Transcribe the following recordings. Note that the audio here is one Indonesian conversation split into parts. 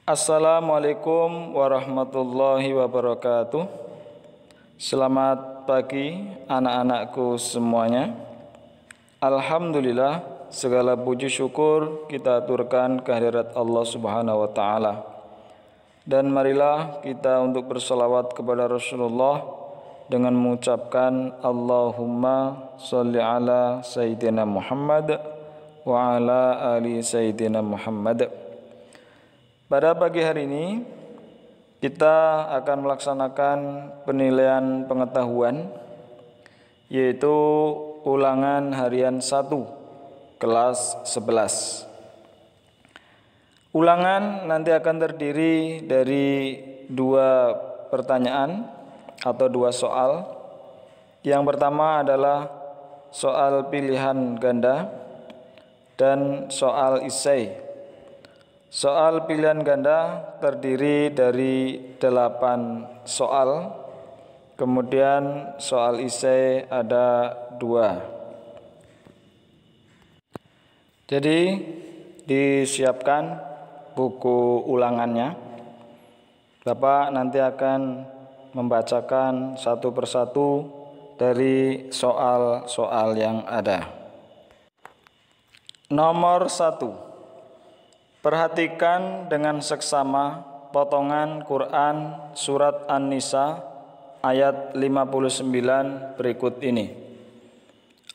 Assalamualaikum warahmatullahi wabarakatuh. Selamat pagi anak-anakku semuanya. Alhamdulillah, segala puji syukur kita aturkan kehadirat Allah Subhanahu wa taala. Dan marilah kita untuk berselawat kepada Rasulullah dengan mengucapkan Allahumma sholli ala sayyidina Muhammad wa ala ali sayyidina Muhammad. Pada pagi hari ini kita akan melaksanakan penilaian pengetahuan, yaitu ulangan harian 1 kelas 11. Ulangan nanti akan terdiri dari 2 pertanyaan atau 2 soal. Yang pertama adalah soal pilihan ganda dan soal esai. Soal pilihan ganda terdiri dari 8 soal, kemudian soal esai ada 2. Jadi disiapkan buku ulangannya. Bapak nanti akan membacakan satu persatu dari soal-soal yang ada. Nomor 1. Perhatikan dengan seksama potongan Quran surat An-Nisa ayat 59 berikut ini.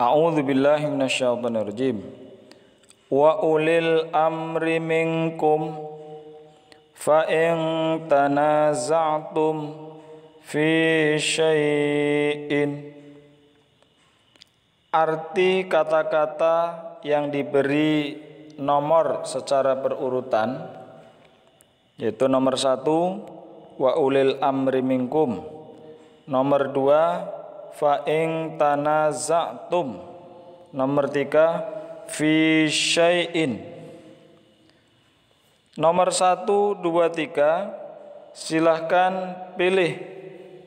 A'udzubillahi minasyaitonirrajim. Wa ulil amri minkum fa in tanaza'tum fi syai'in. Arti kata-kata yang diberi nomor secara berurutan, yaitu nomor 1 wa ulil amri minkum, nomor 2 fa in tanaza'tum, nomor 3 fi syai'in. Nomor 1, 2, 3 silahkan pilih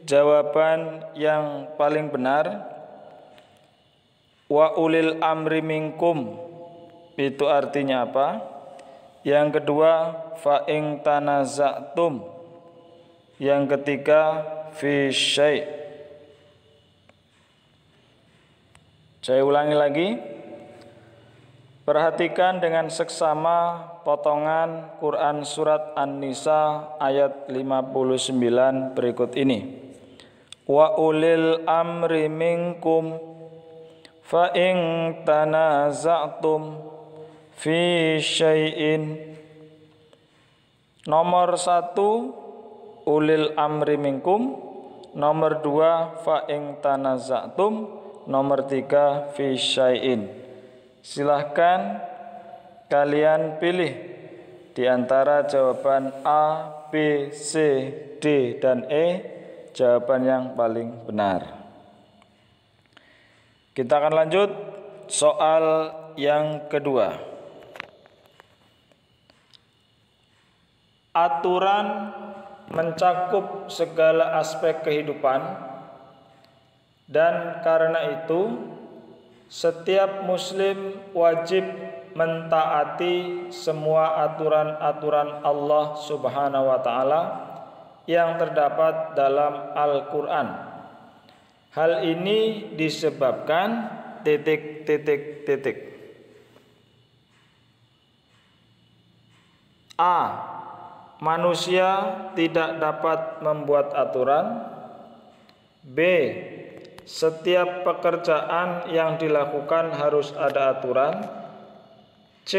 jawaban yang paling benar. Wa ulil amri minkum itu artinya apa? Yang kedua, fa in tanaza'tum. Yang ketiga, fi syai'. Saya ulangi lagi. Perhatikan dengan seksama potongan Quran surat An-Nisa ayat 59 berikut ini. Wa ulil amri minkum fa in tanaza'tum fi syai'in. Nomor 1 ulil amri minkum, nomor 2 fa in tanaza'tum, nomor 3 fi syai'in. Silahkan kalian pilih di antara jawaban A, B, C, D, dan E jawaban yang paling benar. Kita akan lanjut soal yang kedua. Aturan mencakup segala aspek kehidupan, dan karena itu setiap muslim wajib mentaati semua aturan-aturan Allah Subhanahu wa taala yang terdapat dalam Al-Qur'an. Hal ini disebabkan A. Manusia tidak dapat membuat aturan. B. Setiap pekerjaan yang dilakukan harus ada aturan. C.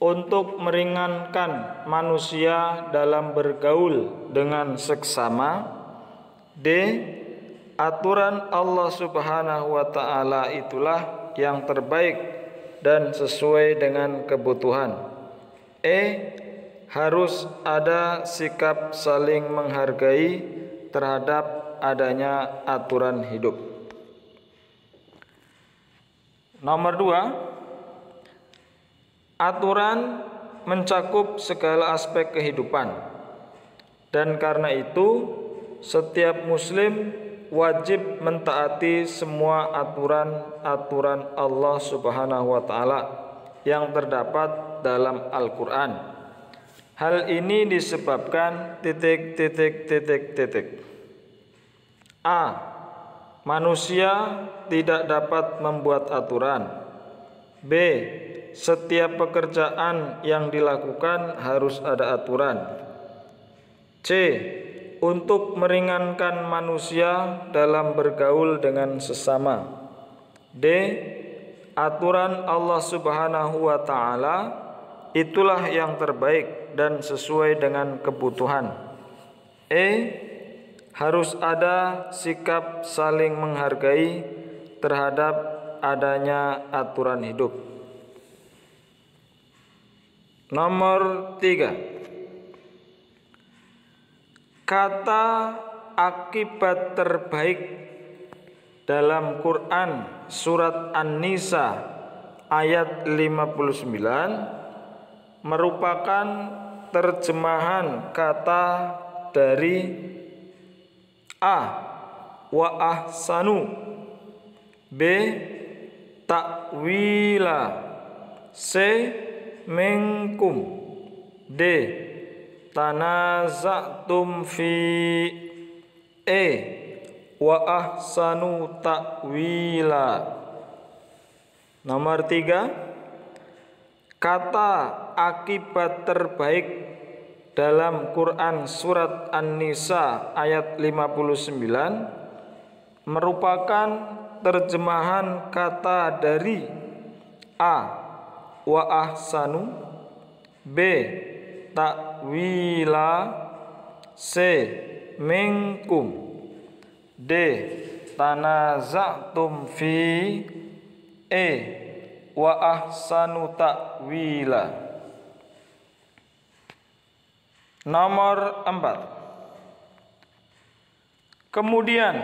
Untuk meringankan manusia dalam bergaul dengan seksama. D. Aturan Allah Subhanahu wa taala itulah yang terbaik dan sesuai dengan kebutuhan. E. Harus ada sikap saling menghargai terhadap adanya aturan hidup. Nomor 2, aturan mencakup segala aspek kehidupan, dan karena itu setiap muslim wajib mentaati semua aturan-aturan Allah Subhanahu wa taala yang terdapat dalam Al-Qur'an. Hal ini disebabkan A. Manusia tidak dapat membuat aturan. B. Setiap pekerjaan yang dilakukan harus ada aturan. C. Untuk meringankan manusia dalam bergaul dengan sesama. D. Aturan Allah Subhanahu wa ta'ala itulah yang terbaik dan sesuai dengan kebutuhan. E. Harus ada sikap saling menghargai terhadap adanya aturan hidup. Nomor 3. Kata akibat terbaik dalam Quran surat An-Nisa ayat 59 merupakan terjemahan kata dari A. Wa ahsanu, B. Ta'wila, C. Minkum, D. Tanaza'tum fi, E. Wa ahsanu ta'wila. Nomor 3. Kata akibat terbaik dalam Quran surat An-Nisa ayat 59 merupakan terjemahan kata dari A. Wa ahsanu, B. Ta'wila, C. Minkum, D. Tanaza'tum fi, E. Wa ahsanu ta'wila. Nomor 4. Kemudian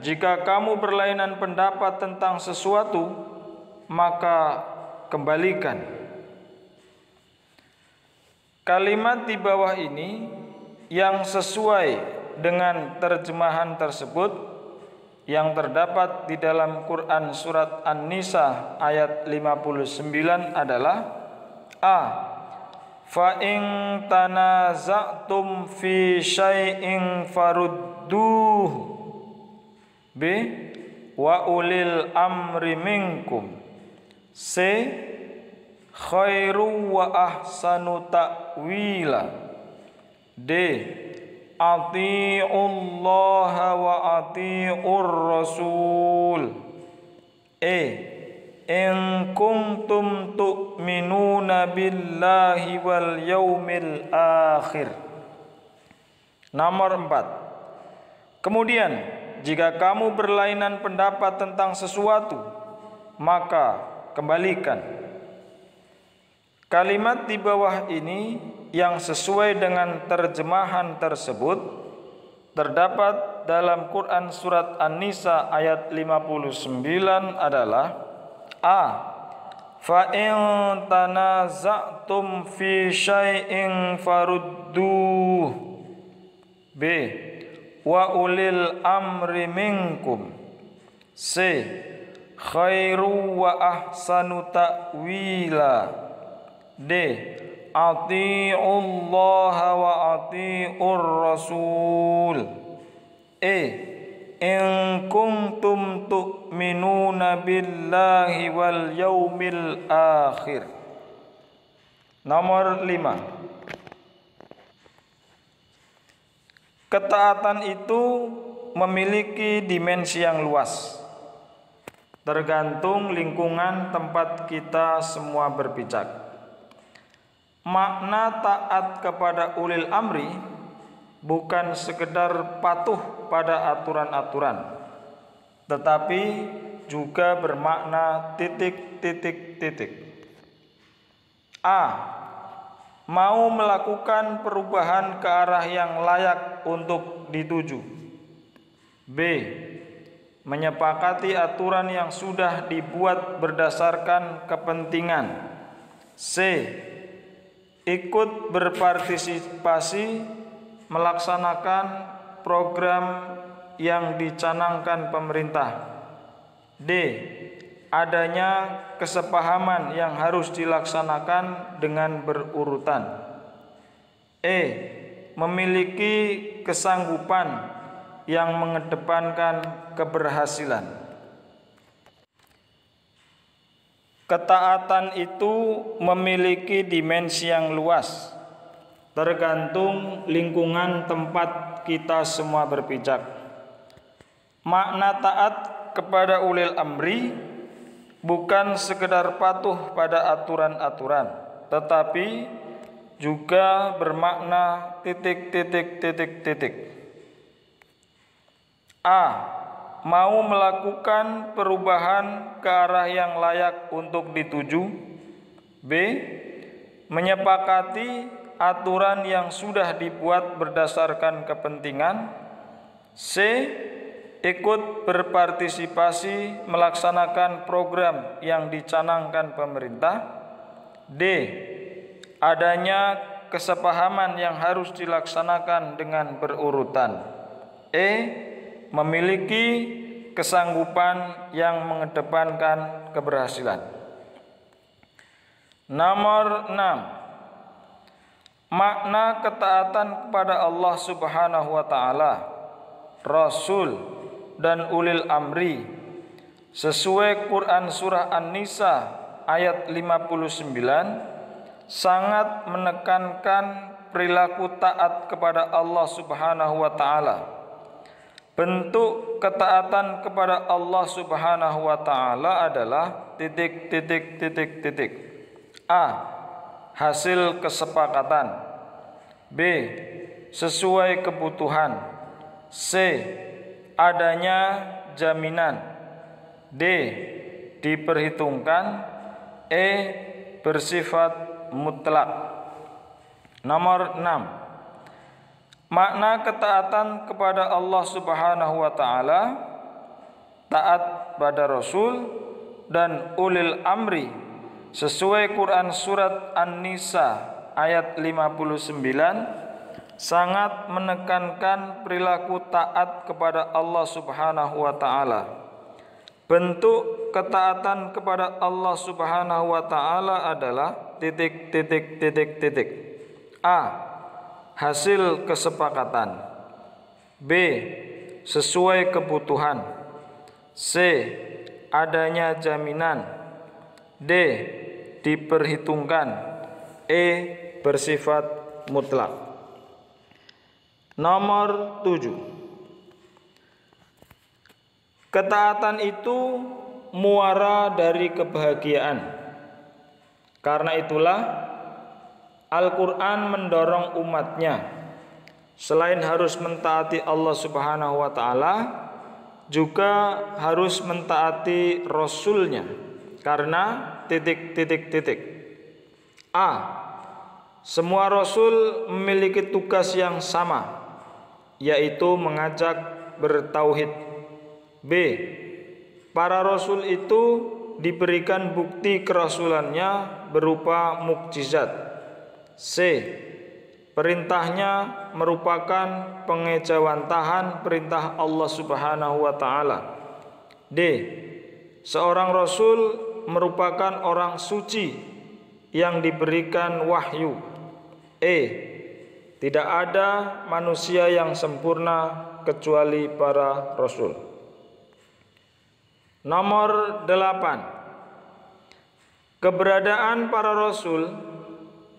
jika kamu berlainan pendapat tentang sesuatu, maka kembalikan. Kalimat di bawah ini yang sesuai dengan terjemahan tersebut yang terdapat di dalam Quran surat An-Nisa ayat 59 adalah A. Fa in tanaza'tum fi syai'in farudduh, B. Wa ulil amri minkum, C. Khairu wa ahsanu ta'wila, D. Ati'ullaha wa ati'ur rasul, E. In kuntum tu'minuna billahi wal yaumil akhir. Nomor 4. Kemudian jika kamu berlainan pendapat tentang sesuatu, maka kembalikan. Kalimat di bawah ini yang sesuai dengan terjemahan tersebut terdapat dalam Quran surat An-Nisa ayat 59 adalah A. Fa in tanaza'tum fi syai'in farudduh, B. Wa ulil amri minkum, C. Khairu wa ahsanu ta'wila, D. Ati'ullaha wa ati'ur rasul, E. In kuntum tu'minuna billahi wal yaumil akhir. Nomor 5. Ketaatan itu memiliki dimensi yang luas, tergantung lingkungan tempat kita semua berpijak. Makna taat kepada ulil amri bukan sekedar patuh pada aturan-aturan, tetapi juga bermakna titik. A. Mau melakukan perubahan ke arah yang layak untuk dituju. B. Menyepakati aturan yang sudah dibuat berdasarkan kepentingan. C. Ikut berpartisipasi melaksanakan program yang dicanangkan pemerintah. D. Adanya kesepahaman yang harus dilaksanakan dengan berurutan. E. Memiliki kesanggupan yang mengedepankan keberhasilan. Ketaatan itu memiliki dimensi yang luas, tergantung lingkungan tempat kita semua berpijak. Makna taat kepada ulil amri bukan sekedar patuh pada aturan-aturan, tetapi juga bermakna titik. A. Mau melakukan perubahan ke arah yang layak untuk dituju. B. Menyepakati aturan yang sudah dibuat berdasarkan kepentingan. C. Ikut berpartisipasi melaksanakan program yang dicanangkan pemerintah. D. Adanya kesepahaman yang harus dilaksanakan dengan berurutan. E. Memiliki kesanggupan yang mengedepankan keberhasilan. Nomor 6. Makna ketaatan kepada Allah Subhanahu wa taala, Rasul dan ulil amri sesuai Quran surah An-Nisa ayat 59 sangat menekankan perilaku taat kepada Allah Subhanahu wa taala. Bentuk ketaatan kepada Allah Subhanahu wa taala adalah titik. A. Hasil kesepakatan. B. Sesuai kebutuhan. C. Adanya jaminan. D. Diperhitungkan. E. Bersifat mutlak. Nomor 6. Makna ketaatan kepada Allah Subhanahu wa taala, taat pada Rasul dan ulil amri sesuai Quran surat An-Nisa ayat 59 sangat menekankan perilaku taat kepada Allah Subhanahu wa taala. Bentuk ketaatan kepada Allah Subhanahu wa taala adalah titik. A. Hasil kesepakatan. B. Sesuai kebutuhan. C. Adanya jaminan. D. Diperhitungkan. E. Bersifat mutlak. Nomor 7. Ketaatan itu muara dari kebahagiaan. Karena itulah Al-Quran mendorong umatnya selain harus mentaati Allah Subhanahu wa ta'ala, juga harus mentaati Rasulnya. Karena titik. A. Semua Rasul memiliki tugas yang sama, yaitu mengajak bertauhid. B. Para Rasul itu diberikan bukti kerasulannya berupa mukjizat. C. Perintahnya merupakan pengejawantahan perintah Allah Subhanahu wa taala. D. Seorang rasul merupakan orang suci yang diberikan wahyu. E. Tidak ada manusia yang sempurna kecuali para rasul. Nomor 8. Keberadaan para rasul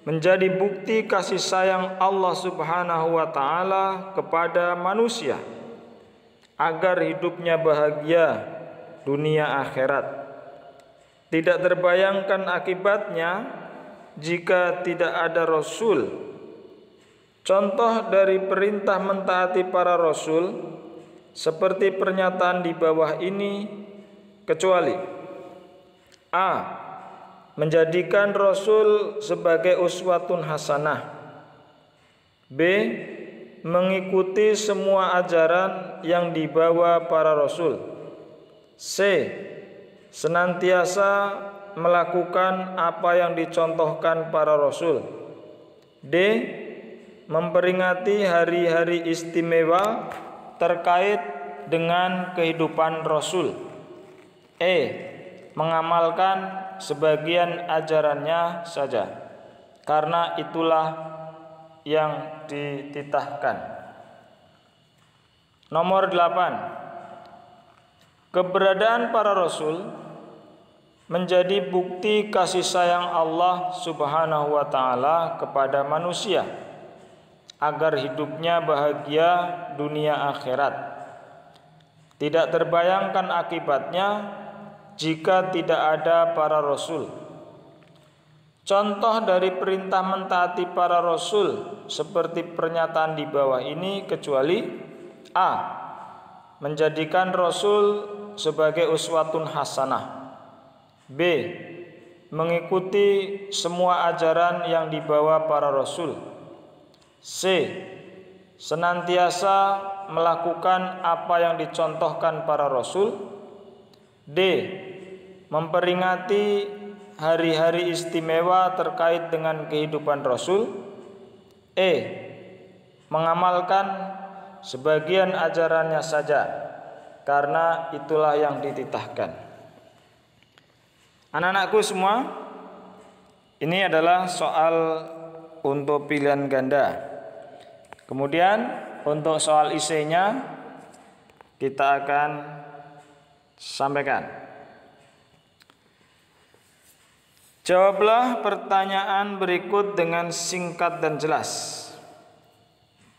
menjadi bukti kasih sayang Allah Subhanahu wa taala kepada manusia agar hidupnya bahagia dunia akhirat. Tidak terbayangkan akibatnya jika tidak ada rasul. Contoh dari perintah mentaati para rasul seperti pernyataan di bawah ini, kecuali A. Menjadikan Rasul sebagai uswatun hasanah. B. Mengikuti semua ajaran yang dibawa para Rasul. C. Senantiasa melakukan apa yang dicontohkan para Rasul. D. Memperingati hari-hari istimewa terkait dengan kehidupan Rasul. E. Mengamalkan sebagian ajarannya saja. Karena itulah yang dititahkan. Nomor 8. Keberadaan para rasul menjadi bukti kasih sayang Allah Subhanahu wa taala kepada manusia agar hidupnya bahagia dunia akhirat. Tidak terbayangkan akibatnya jika tidak ada para rasul. Contoh dari perintah mentaati para rasul seperti pernyataan di bawah ini kecuali A. Menjadikan rasul sebagai uswatun hasanah. B. Mengikuti semua ajaran yang dibawa para rasul. C. Senantiasa melakukan apa yang dicontohkan para rasul. D. Memperingati hari-hari istimewa terkait dengan kehidupan rasul. E. Mengamalkan sebagian ajarannya saja karena itulah yang dititahkan. Anak-anakku semua, ini adalah soal untuk pilihan ganda. Kemudian untuk soal isinya kita akan sampaikan. Jawablah pertanyaan berikut dengan singkat dan jelas.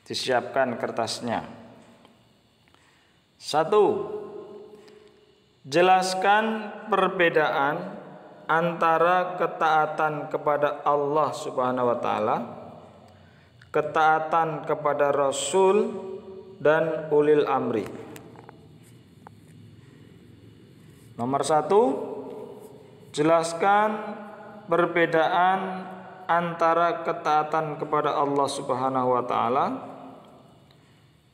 Disiapkan kertasnya. 1. Jelaskan perbedaan antara ketaatan kepada Allah Subhanahu wa taala, ketaatan kepada Rasul dan ulil amri. Nomor 1. Jelaskan perbedaan antara ketaatan kepada Allah Subhanahu wa taala,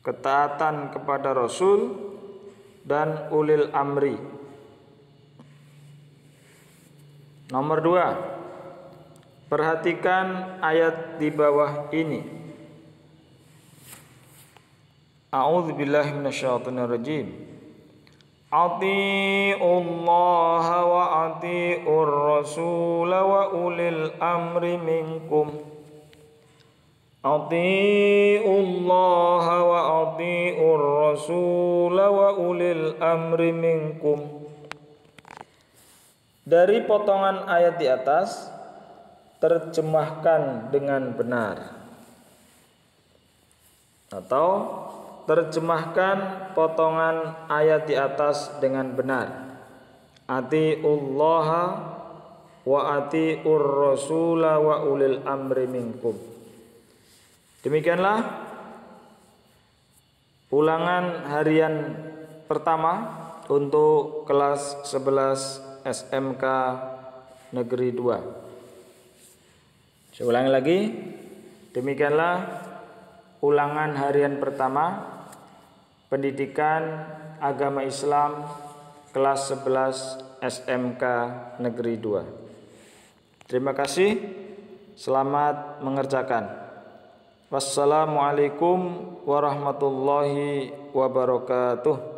ketaatan kepada Rasul dan ulil amri. Nomor 2. Perhatikan ayat di bawah ini. A'udzubillahi minasyaitonirrajim. Atiullaha wa atiur rasul wa ulil amri minkum. Atiullaha wa atiur rasul wa ulil amri minkum. Dari potongan ayat di atas, terjemahkan dengan benar. Atau terjemahkan potongan ayat di atas dengan benar. Atiullaha wa atiur rasul wa ulil amri minkum. Demikianlah ulangan harian pertama untuk kelas 11 SMK Negeri 2. Saya ulangi lagi. Demikianlah ulangan harian pertama Pendidikan Agama Islam kelas 11 SMK Negeri 2. Terima kasih. Selamat mengerjakan. Wassalamualaikum warahmatullahi wabarakatuh.